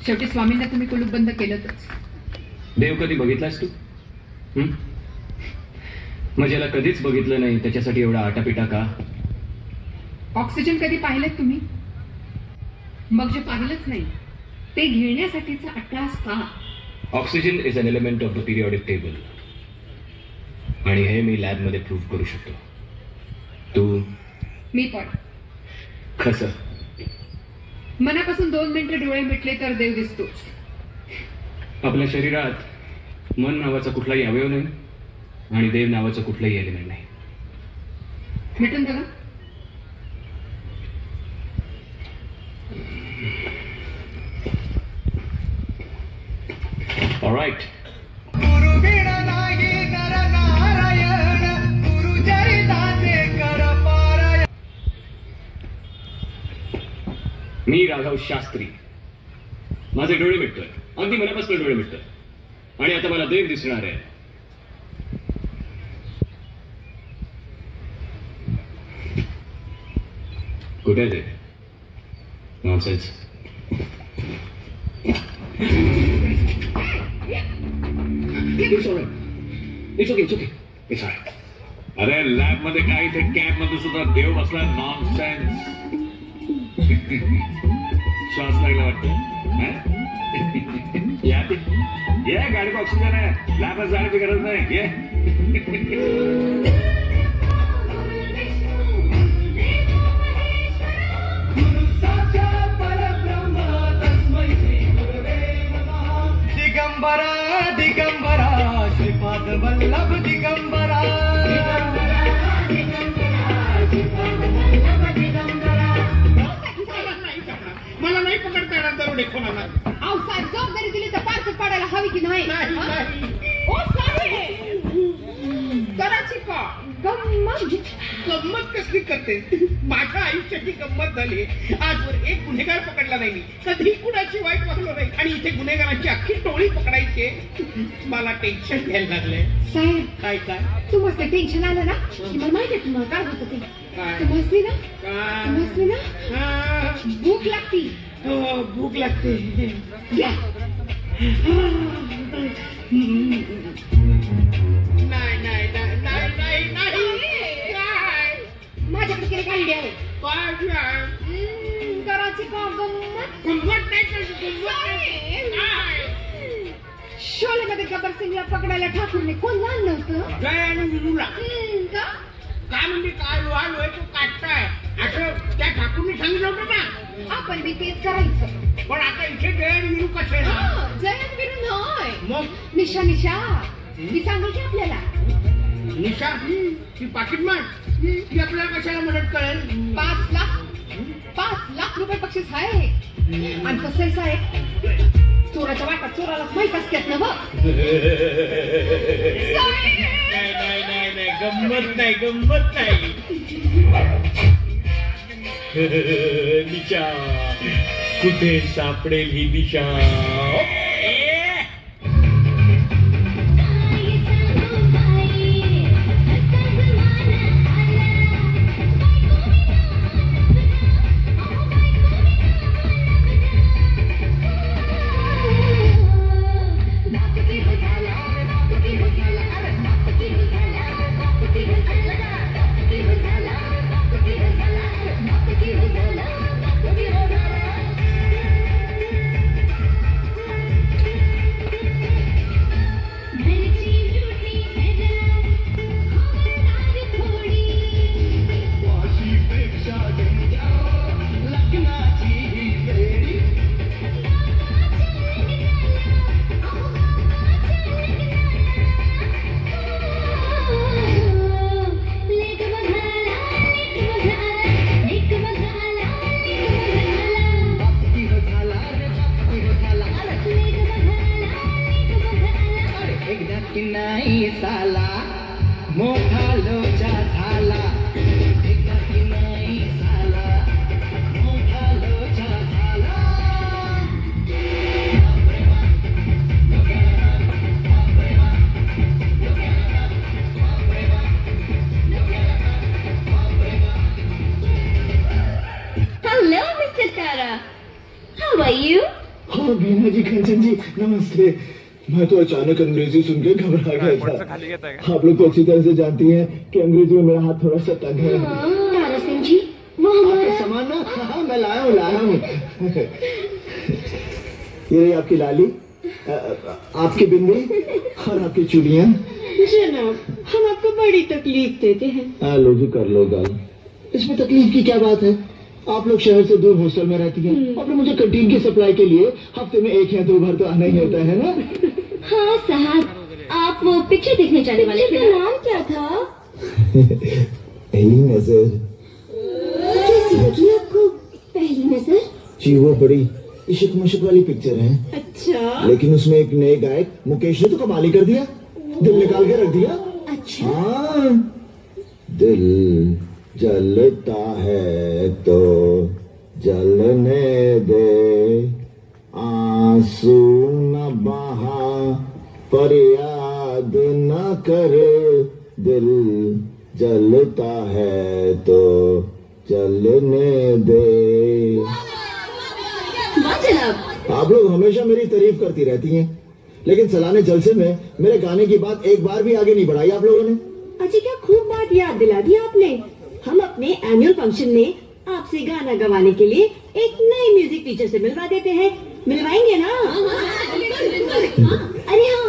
शेवटी स्वामींना तुम्ही कुलूप बंद केलंच. देव कधी बघितलास तू? माझ्याला कधीच बघितलं नाही, त्याच्यासाठी एवढा आटापिटा का? ऑक्सिजन कधी पाहिलेत तुम्ही? मग जे पाहिलंच नाही ते घेण्यासाठीचा अट्टास का? Oxygen is an element of the periodic table, आणि हे मी लॅब मध्ये प्रूव्ह करू शकतो. तू? मी पण. कसं? मनापासून 2 मिनिटं डोळे मिटले तर देव दिसतोच. आपल्या शरीरात मन नावाचा कुठलाही अवयव नाही आणि देव नावाचं कुठलंही एलिमेंट नाही. मिटून बघा. ऑलराइट. मी राघव शास्त्री. माझे डोळे मिटतोय, अगदी मनापासून डोळे मिटतोय, आणि आता मला देव दिसणार आहे. कुठे देव? Nonsense. It's okay, it's okay, it's alright. अरे लॅब मध्ये काय, इथे कॅब मध्ये सुद्धा देव बसला. नॉनसेन्स. श्वास लागला वाटतं. या गाडीत ऑक्सिजन आहे, लॅबला जाण्याची गरज नाही. ये. दिगंबरा दिगंबरा श्रीपाद वल्लभ दिगंबरा. मला नाही पकडता येणार दरोडे कोणाला. अहो साहेब, जबाबदारी दिली तर पार्क पाडायला हवी की नाही? ओ साहेब, कराची का गंमत कसली करते? माझ्या आयुष्याची गंमत झाली. आजवर एक गुन्हेगार पकडला नाही मी, कधी कुणाची वाईट वागलो नाही, आणि इथे गुन्हेगारांची अख्खी टोळी पकडायची. मला टेन्शन घ्यायला लागलंय. साहेब, काय काय तू मस्त टेन्शन आलं ना? मला माहिती आहे तुम्हाला काय होतं ते. तू बसली ना, बसली ना, भूक लागती. हो, भूक लागते. माझ्याकडे केले काढली आहे. कराची का शोलेमध्ये गब्बर सिंगला पकडायला ठाकूरने कोण लहान नव्हतं? काय म्हणजे काय लोहाय तो काटताय असं त्या ठाकूरने सांगितलं होतं का? आपण बी तेच करायचं. पण आता इथे जयन विरू कसे ना? जयन विरू नाही, मग निशा. निशा ती सांगेल की आपल्याला. निशा ती पाकिटमार ती आपल्याला कशाला मदत करेल? 5 लाख रुपये बक्षीस आहे. आणि कसं साहेब, चोराच्या वाटात चोराला माहित असतात ना. बघ नाही, गंमत नाही, गंमत नाही. निशा कुठे सापडेल ही दिशा? are you? हाँ बीना जी, कंचन जी, नमस्ते। मैं तो अचानक अंग्रेजी सुन के घबरा गया था। आप लोग तो अच्छी तरह से जानती हैं कि अंग्रेजी में मेरा हाथ थोड़ा सा तंग है। तारा सिंह जी, वो हमारा सामान ना, हाँ मैं लाया हूँ। ये रही आपकी लाली, आपकी बिंदी और आपकी चूड़ियाँ। जनाब, हम आपको बड़ी तकलीफ देते हैं। लो जी, कर लो गाल। इसमें तकलीफ की क्या बात है? आप लोग शहर से दूर हॉस्टल में रहती हैं, और फिर मुझे कैंटीन की सप्लाई के लिए हफ्ते में 1 या 2 बार तो आना ही होता है ना। हाँ साहब, आप वो पिक्चर देखने जाने वाले थे, नाम क्या था? पहली नजर। कैसी लगी आपको पहली नजर? जी वो बड़ी इश्क मुश्क वाली पिक्चर है। अच्छा, लेकिन उसमें एक नए गायक मुकेश ने तो कमाल ही कर दिया, दिल निकाल के रख दिया। अच्छा, हाँ, दिल जलता है तो जलने दे, आंसू न बहा पर याद न कर, दिल जलता है तो जलने दे। वाह जनाब, आप लोग हमेशा मेरी तारीफ करती रहती हैं, लेकिन सलाने जलसे में मेरे गाने की बात एक बार भी आगे नहीं बढ़ाई आप लोगों ने। अजी क्या खूब बात याद दिला दी आपने। हम अपने एनुअल फंक्शन में आपसे गाना गवाने के लिए एक नए म्यूजिक टीचर से मिलवा देते हैं। मिलवाएंगे ना? अरे हाँ,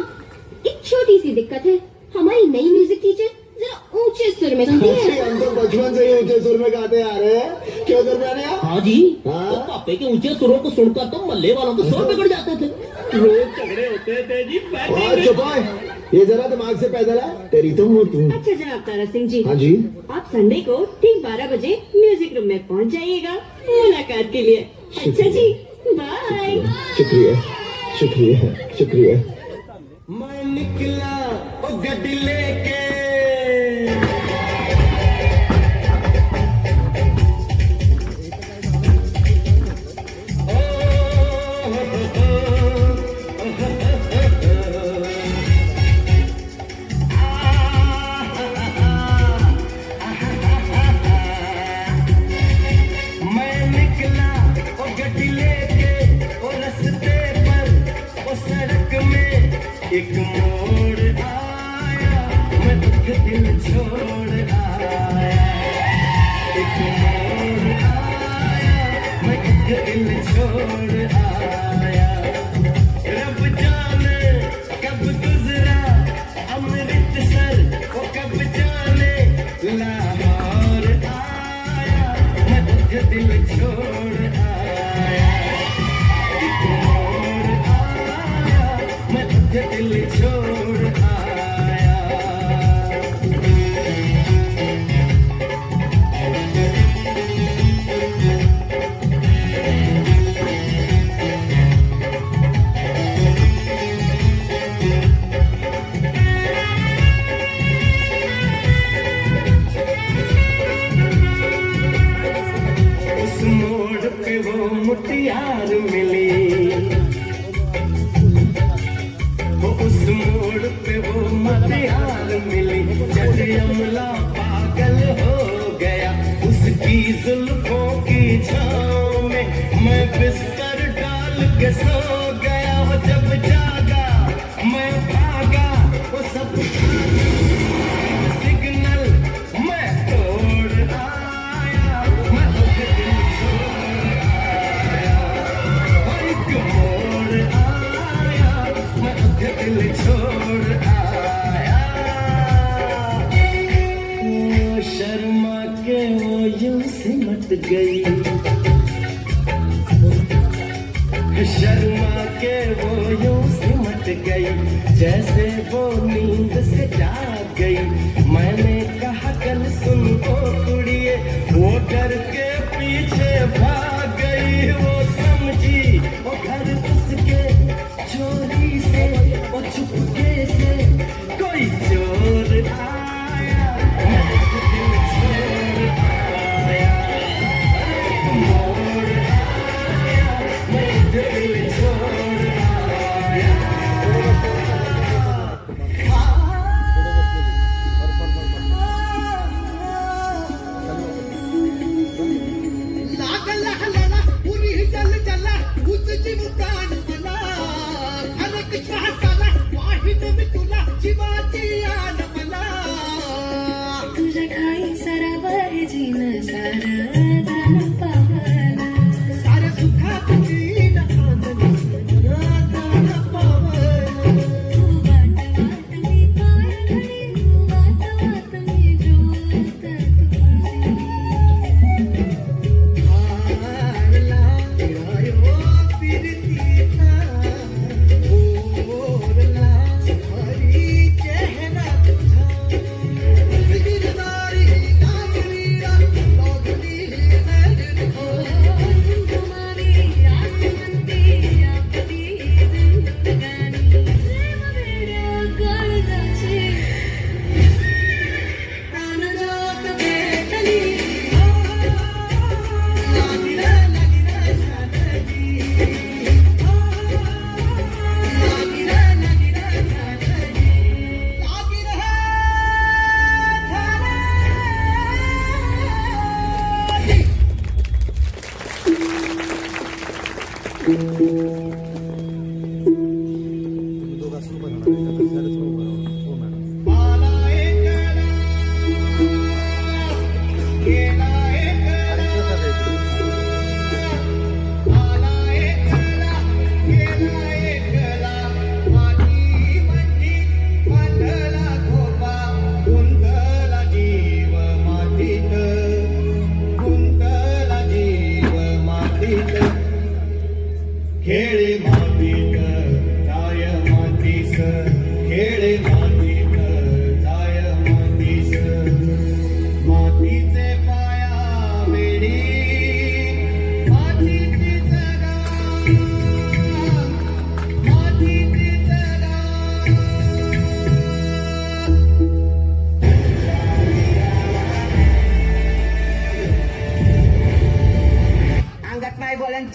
एक छोटी सी दिक्कत है, हमारी नई म्यूजिक टीचर जरा ऊंचे सुर में गाती है। हम तो बचपन से ही ऊंचे सुर में गाते आ रहे हैं। क्यों कर रहे हैं? हाँ जी, तो पापे के ऊंचे सुरों को सुनकर तो मल्ले वालों के सुर बिगड़ जाते थे, रोज झगड़े होते थे जी। ये जरा दिमाग से पैदल है तेरी तो तू। अच्छा जनाब तारा सिंह जी, हाँ जी, आप संडे को ठीक 12 बजे म्यूजिक रूम में पहुंच जाइएगा मुलाकात के लिए। अच्छा जी, बाय। शुक्रिया शुक्रिया शुक्रिया। मैं निकला ओ गड्डी लेके, एक मोड़ आया, मैं दुख दिल छोड़ आया। एक मोड़ आया, मैं दुख दिल छोड़ आया। रब जाने कब गुजरा अमृतसर, वो कब जाने लाहौर आया, मैं दुख दिल छोड़ आया। एक मोड़ आया, मैं दिल छोड़ आया। उस मोड़ पे वो मुटियार मिली, उस मोड़ पे वो मुटियार मिली। जज अमला पागल हो गया उसकी जुल्फों की छांव में, मैं बिस्तर डाल के सो गया। वो जब जागा मैं भागा, वो सब सिग्नल मैं तोड़ आया। मैं दिल छोड़ आया, एक मोड़ आया, मैं दिल छोड़ आया। वो शर्मा के वो यूं सिमट गई, शर्मा के वो यूं सिमट गई, जैसे वो नींद से जाग गई। मैंने कहा कल सुन ओ कुड़िए, वो डर के पीछे भाग गई। वो समझी वो घर उसके चोरी से, वो चुपके से कोई चोर आया। मैं दिल छोड़ आया, मोड़ आया, मैं दिल छोड़ आया।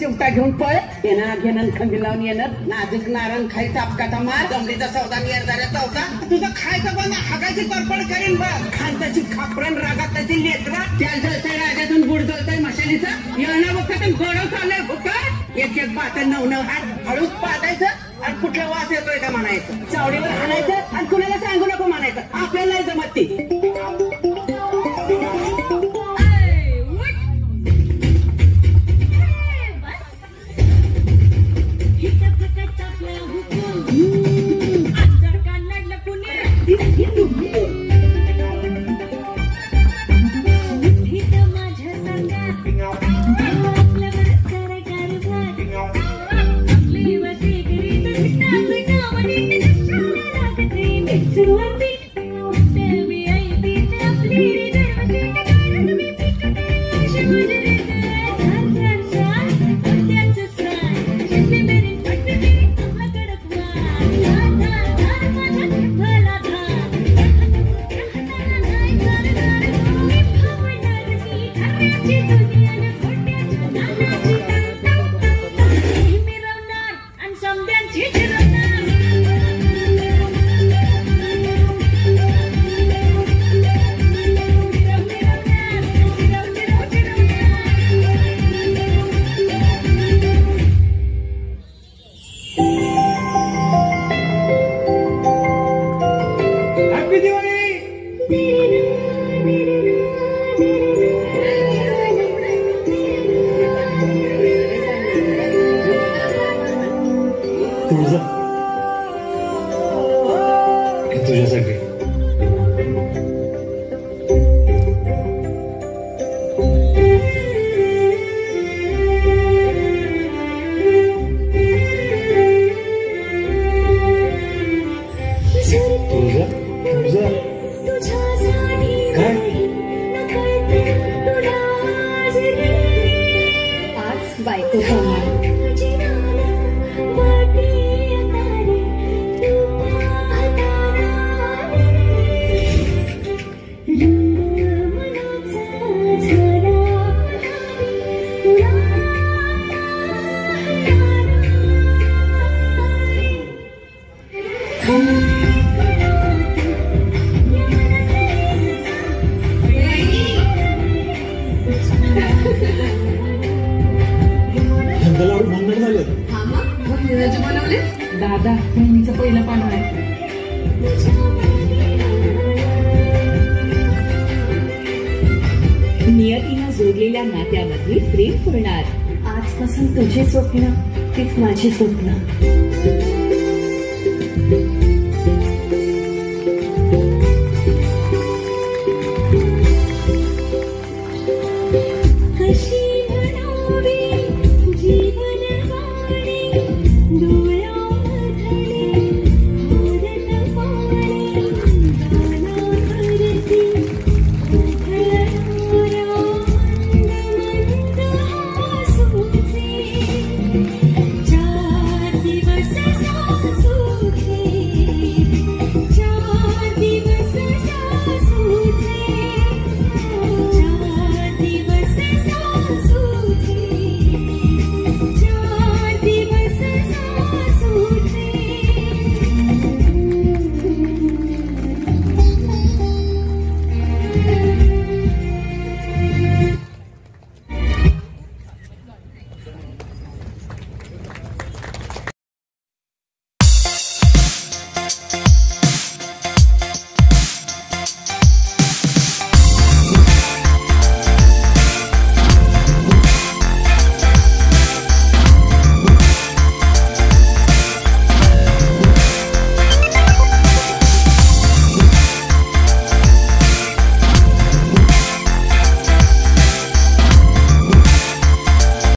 चिमटा घेऊन पळ येणार घेणार खंबी लावून येणार नाजूक नारायण खायचा अपघाता मार जमलीचा सौदा निर्धार्या चौथा तुझं खायचं बंद हागायची तडपड करीन बघ खानताची खापरण रागात त्याची लेकरा त्याल जळतय राजातून गुड जळतय मशालीचा येणं बघत गोडव चाललंय भुकर एक एक पात 9-9 हात हळूच पातायचं आणि कुठला वास येतोय का म्हणायचं चावडीवर हाणायचं आणि कुणाला सांगू नको म्हणायचं आपल्याला नाही जमत ती तुझ्यासाठी आज बायको सांगा दादा बहिणीचं पहिलं पान आहे नियतीनं जोडलेल्या नात्यामध्ये प्रेम फुलणार. आजपासून तुझी स्वप्न तीच माझी स्वप्न.